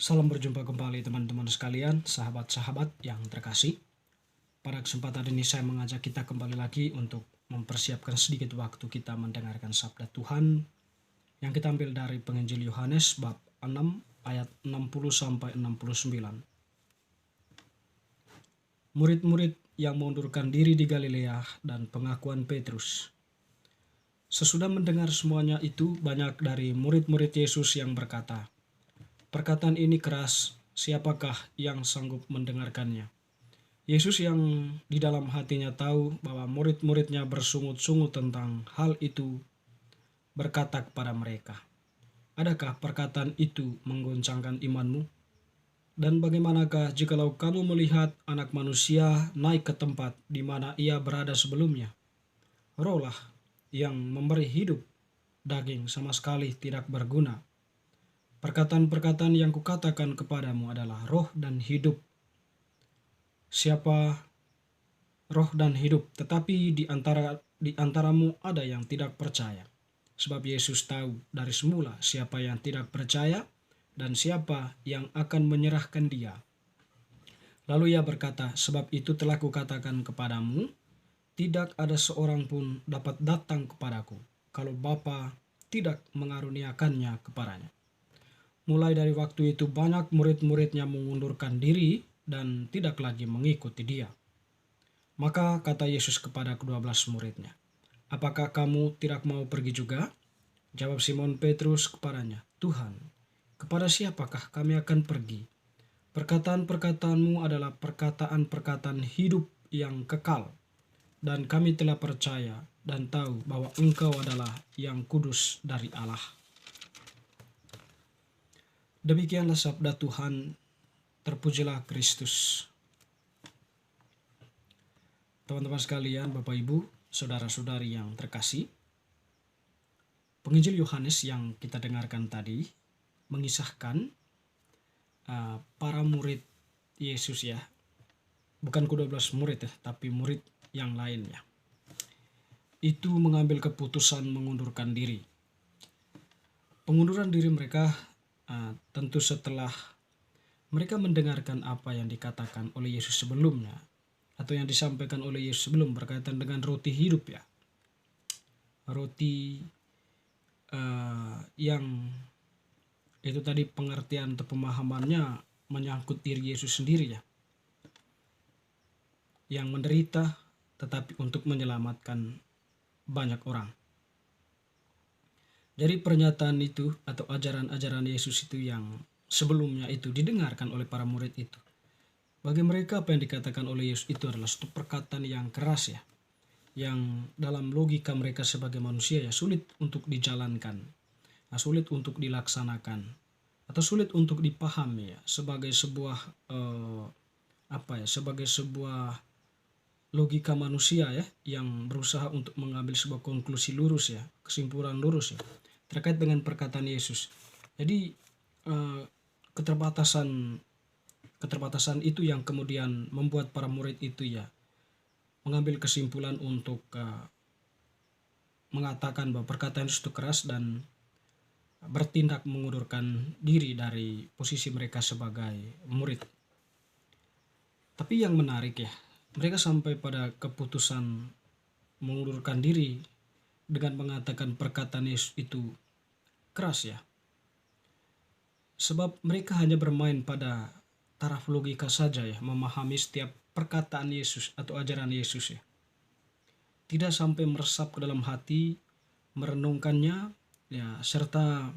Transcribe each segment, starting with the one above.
Salam berjumpa kembali teman-teman sekalian, sahabat-sahabat yang terkasih. Pada kesempatan ini saya mengajak kita kembali lagi untuk mempersiapkan sedikit waktu kita mendengarkan sabda Tuhan yang kita ambil dari Penginjil Yohanes bab 6 ayat 60 sampai 69. Murid-murid yang mengundurkan diri di Galilea dan pengakuan Petrus. Sesudah mendengar semuanya itu, banyak dari murid-murid Yesus yang berkata, "Perkataan ini keras, siapakah yang sanggup mendengarkannya?" Yesus yang di dalam hatinya tahu bahwa murid-muridnya bersungut-sungut tentang hal itu berkata kepada mereka, "Adakah perkataan itu menggoncangkan imanmu? Dan bagaimanakah jikalau kamu melihat Anak Manusia naik ke tempat di mana ia berada sebelumnya? Rohlah yang memberi hidup, daging sama sekali tidak berguna. Perkataan-perkataan yang kukatakan kepadamu adalah roh dan hidup. Siapa roh dan hidup, tetapi di antaramu ada yang tidak percaya." Sebab Yesus tahu dari semula siapa yang tidak percaya dan siapa yang akan menyerahkan dia. Lalu ia berkata, "Sebab itu telah kukatakan kepadamu, tidak ada seorang pun dapat datang kepadaku kalau Bapa tidak mengaruniakannya kepadanya." Mulai dari waktu itu banyak murid-muridnya mengundurkan diri dan tidak lagi mengikuti dia. Maka kata Yesus kepada ke-12 muridnya, "Apakah kamu tidak mau pergi juga?" Jawab Simon Petrus kepadanya, "Tuhan, kepada siapakah kami akan pergi? Perkataan-perkataanmu adalah perkataan-perkataan hidup yang kekal, dan kami telah percaya dan tahu bahwa Engkau adalah yang kudus dari Allah." Demikianlah sabda Tuhan, terpujilah Kristus. Teman-teman sekalian, Bapak Ibu, saudara-saudari yang terkasih, Penginjil Yohanes yang kita dengarkan tadi mengisahkan para murid Yesus ya, bukan ke-12 murid ya, tapi murid yang lainnya. Itu mengambil keputusan mengundurkan diri. Pengunduran diri mereka tentu setelah mereka mendengarkan apa yang dikatakan oleh Yesus sebelumnya, atau yang disampaikan oleh Yesus sebelum berkaitan dengan roti hidup ya. Roti yang itu tadi pengertian atau pemahamannya menyangkut diri Yesus sendiri ya, yang menderita tetapi untuk menyelamatkan banyak orang. Jadi pernyataan itu atau ajaran-ajaran Yesus itu yang sebelumnya itu didengarkan oleh para murid itu. Bagi mereka apa yang dikatakan oleh Yesus itu adalah suatu perkataan yang keras ya, yang dalam logika mereka sebagai manusia ya sulit untuk dijalankan, sulit untuk dilaksanakan, atau sulit untuk dipahami ya, sebagai sebuah sebagai sebuah logika manusia ya, yang berusaha untuk mengambil sebuah konklusi lurus ya, kesimpulan lurus ya, terkait dengan perkataan Yesus. Jadi keterbatasan itu yang kemudian membuat para murid itu ya mengambil kesimpulan untuk mengatakan bahwa perkataan Yesus itu keras dan bertindak mengundurkan diri dari posisi mereka sebagai murid. Tapi yang menarik ya, mereka sampai pada keputusan mengundurkan diri dengan mengatakan perkataan Yesus itu keras ya. Sebab mereka hanya bermain pada taraf logika saja ya, memahami setiap perkataan Yesus atau ajaran Yesus ya. Tidak sampai meresap ke dalam hati, merenungkannya ya, serta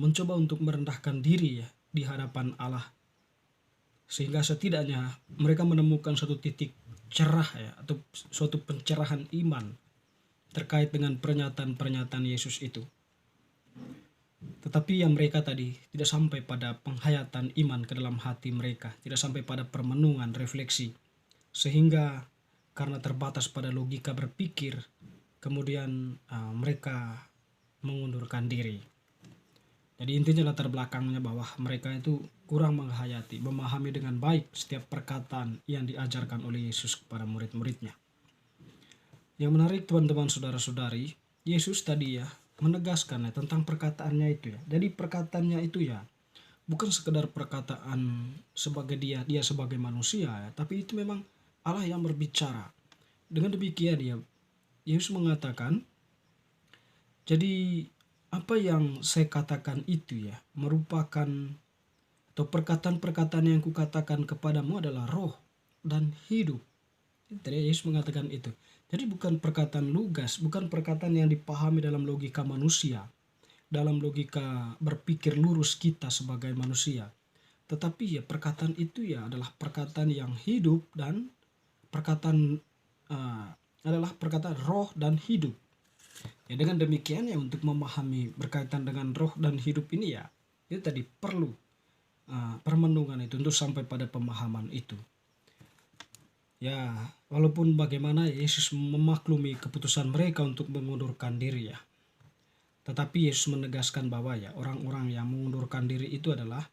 mencoba untuk merendahkan diri ya di hadapan Allah. Sehingga setidaknya mereka menemukan suatu titik cerah ya, atau suatu pencerahan iman terkait dengan pernyataan-pernyataan Yesus itu. Tetapi yang mereka tadi tidak sampai pada penghayatan iman ke dalam hati mereka, tidak sampai pada permenungan, refleksi, sehingga karena terbatas pada logika berpikir, kemudian mereka mengundurkan diri. Jadi intinya latar belakangnya bahwa mereka itu kurang menghayati, memahami dengan baik setiap perkataan yang diajarkan oleh Yesus kepada murid-muridnya. Yang menarik teman-teman saudara-saudari, Yesus tadi ya menegaskan ya tentang perkataannya itu ya. Jadi perkataannya itu ya bukan sekedar perkataan sebagai dia sebagai manusia ya, tapi itu memang Allah yang berbicara. Dengan demikian ya, Yesus mengatakan, jadi apa yang saya katakan itu ya merupakan atau perkataan-perkataan yang kukatakan kepadamu adalah roh dan hidup. Tadi Yesus mengatakan itu. Jadi bukan perkataan lugas, bukan perkataan yang dipahami dalam logika manusia, dalam logika berpikir lurus kita sebagai manusia. Tetapi ya perkataan itu ya adalah perkataan yang hidup dan perkataan uh, adalah perkataan roh dan hidup. Ya dengan demikian ya untuk memahami berkaitan dengan roh dan hidup ini ya itu tadi perlu permenungan itu untuk sampai pada pemahaman itu. Ya, walaupun bagaimana Yesus memaklumi keputusan mereka untuk mengundurkan diri ya. Tetapi Yesus menegaskan bahwa ya orang-orang yang mengundurkan diri itu adalah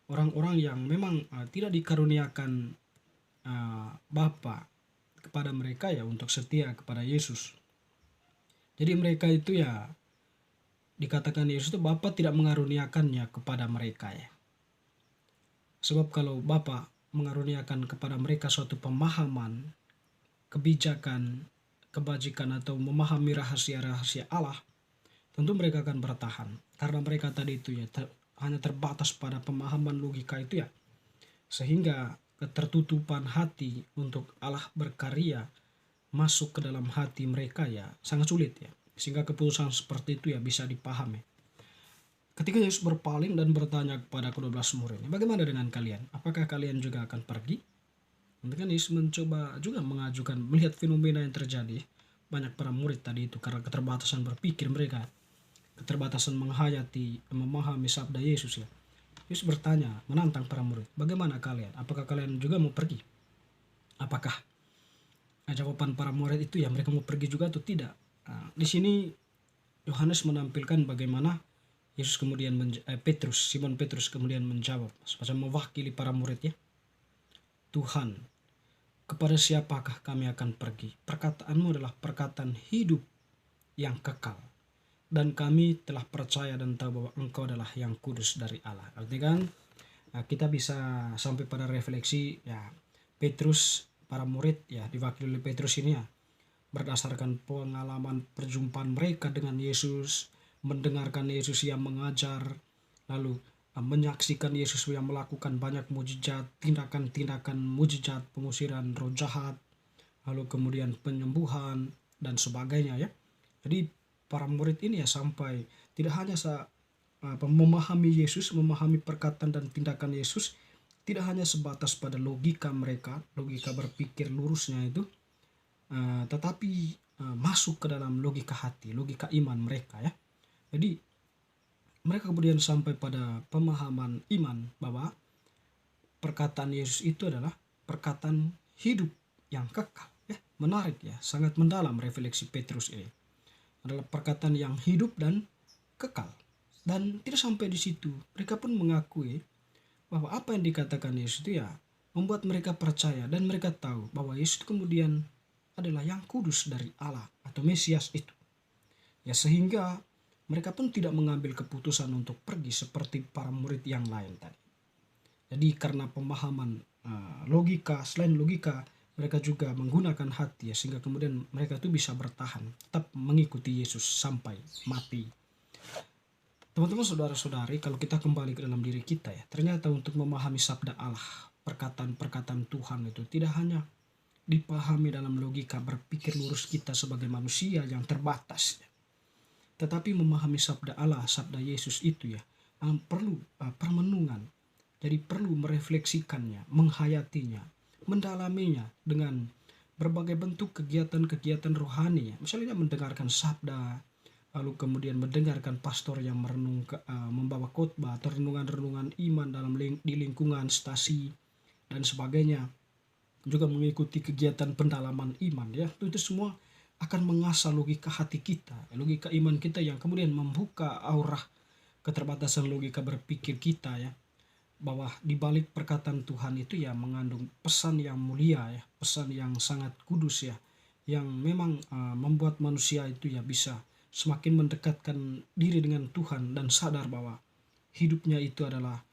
orang-orang yang memang tidak dikaruniakan Bapa kepada mereka ya untuk setia kepada Yesus. Jadi mereka itu ya dikatakan Yesus itu Bapa tidak mengaruniakannya kepada mereka ya. Sebab kalau Bapa mengaruniakan kepada mereka suatu pemahaman, kebijakan, kebajikan atau memahami rahasia-rahasia Allah, tentu mereka akan bertahan. Karena mereka tadi itu ya hanya terbatas pada pemahaman logika itu ya. Sehingga ketertutupan hati untuk Allah berkarya masuk ke dalam hati mereka ya sangat sulit ya. Sehingga keputusan seperti itu ya bisa dipahami. Ketika Yesus berpaling dan bertanya kepada ke-12 muridnya, bagaimana dengan kalian? Apakah kalian juga akan pergi? Nanti kan Yesus mencoba juga mengajukan, melihat fenomena yang terjadi. Banyak para murid tadi itu karena keterbatasan berpikir mereka, keterbatasan menghayati, memahami sabda Yesus ya. Yesus bertanya, menantang para murid, bagaimana kalian? Apakah kalian juga mau pergi? Apakah jawaban para murid itu ya mereka mau pergi juga atau tidak? Di sini Yohanes menampilkan bagaimana Yesus kemudian Simon Petrus kemudian menjawab semacam mewakili para muridnya. Tuhan, kepada siapakah kami akan pergi? Perkataanmu adalah perkataan hidup yang kekal. Dan kami telah percaya dan tahu bahwa Engkau adalah yang kudus dari Allah. Artinya kan kita bisa sampai pada refleksi ya Petrus, para murid ya diwakili oleh Petrus ini ya berdasarkan pengalaman perjumpaan mereka dengan Yesus, mendengarkan Yesus yang mengajar, lalu menyaksikan Yesus yang melakukan banyak mujizat, tindakan-tindakan mujizat, pengusiran roh jahat, lalu kemudian penyembuhan dan sebagainya ya. Jadi para murid ini ya sampai tidak hanya memahami Yesus, memahami perkataan dan tindakan Yesus, tidak hanya sebatas pada logika mereka, logika berpikir lurusnya itu, tetapi masuk ke dalam logika hati, logika iman mereka ya. Jadi mereka kemudian sampai pada pemahaman iman bahwa perkataan Yesus itu adalah perkataan hidup yang kekal ya. Menarik ya, sangat mendalam refleksi Petrus ini. Adalah perkataan yang hidup dan kekal. Dan tidak sampai di situ, mereka pun mengakui bahwa apa yang dikatakan Yesus itu ya membuat mereka percaya dan mereka tahu bahwa Yesus kemudian adalah yang kudus dari Allah atau Mesias itu. Ya sehingga mereka pun tidak mengambil keputusan untuk pergi seperti para murid yang lain tadi. Jadi karena pemahaman logika, selain logika, mereka juga menggunakan hati ya, sehingga kemudian mereka itu bisa bertahan, tetap mengikuti Yesus sampai mati. Teman-teman saudara-saudari, kalau kita kembali ke dalam diri kita ya, ternyata untuk memahami sabda Allah, perkataan-perkataan Tuhan itu tidak hanya dipahami dalam logika berpikir lurus kita sebagai manusia yang terbatas. Tetapi memahami sabda Allah, sabda Yesus itu ya, perlu permenungan. Jadi perlu merefleksikannya, menghayatinya, mendalaminya dengan berbagai bentuk kegiatan-kegiatan rohani. Misalnya mendengarkan sabda, lalu kemudian mendengarkan pastor yang membawa khotbah atau renungan-renungan iman di lingkungan stasi dan sebagainya. Juga mengikuti kegiatan pendalaman iman ya, itu semua akan mengasah logika hati kita, logika iman kita yang kemudian membuka aura keterbatasan logika berpikir kita ya, bahwa di balik perkataan Tuhan itu ya mengandung pesan yang mulia ya, pesan yang sangat kudus ya, yang memang membuat manusia itu ya bisa semakin mendekatkan diri dengan Tuhan dan sadar bahwa hidupnya itu adalah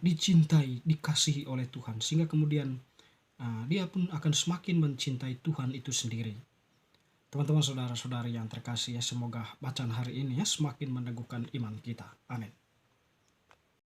dicintai, dikasihi oleh Tuhan, sehingga kemudian dia pun akan semakin mencintai Tuhan itu sendiri. Teman-teman, saudara-saudari yang terkasih, ya, semoga bacaan hari ini ya semakin meneguhkan iman kita. Amin.